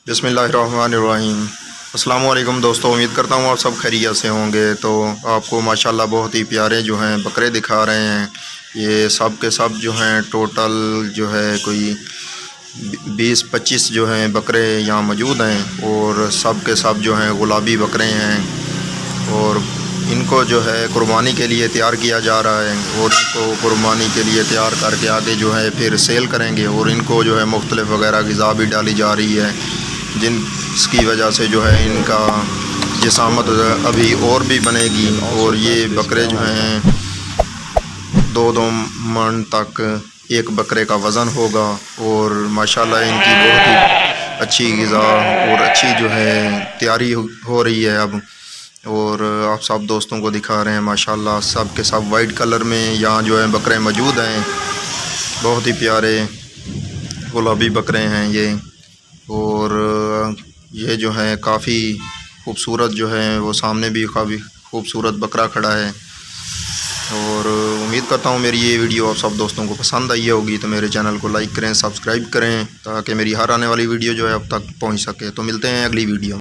बिस्मिल्लाहिर्रहमानिर्रहीम। अस्सलाम वालेकुम दोस्तों, उम्मीद करता हूँ आप सब खैरियत से होंगे। तो आपको माशाल्लाह बहुत ही प्यारे जो हैं बकरे दिखा रहे हैं। ये सब के सब जो हैं टोटल जो है कोई 20-25 जो हैं बकरे यहाँ मौजूद हैं और सब के सब जो हैं गुलाबी बकरे हैं और इनको जो है कुर्बानी के लिए तैयार किया जा रहा है और इनको कुर्बानी के लिए तैयार करके आगे जो है फिर सेल करेंगे और इनको जो है मुख्तलिफ़ वगैरह ग़िज़ा भी डाली जा रही है, जिसकी वजह से जो है इनका जिसामत अभी और भी बनेगी। और ये बकरे जो हैं 2-2 मन तक एक बकरे का वज़न होगा और माशाल्लाह इनकी बहुत ही अच्छी ग़िज़ा और अच्छी जो है तैयारी हो रही है अब। और आप सब दोस्तों को दिखा रहे हैं माशाल्लाह सब के सब वाइट कलर में यहाँ जो है बकरे मौजूद हैं। बहुत ही प्यारे गुलाबी बकरे हैं ये। और ये जो है काफ़ी खूबसूरत जो है वो सामने भी काफ़ी खूबसूरत बकरा खड़ा है। और उम्मीद करता हूँ मेरी ये वीडियो आप सब दोस्तों को पसंद आई होगी। तो मेरे चैनल को लाइक करें, सब्सक्राइब करें ताकि मेरी हर आने वाली वीडियो जो है अब तक पहुँच सके। तो मिलते हैं अगली वीडियो में।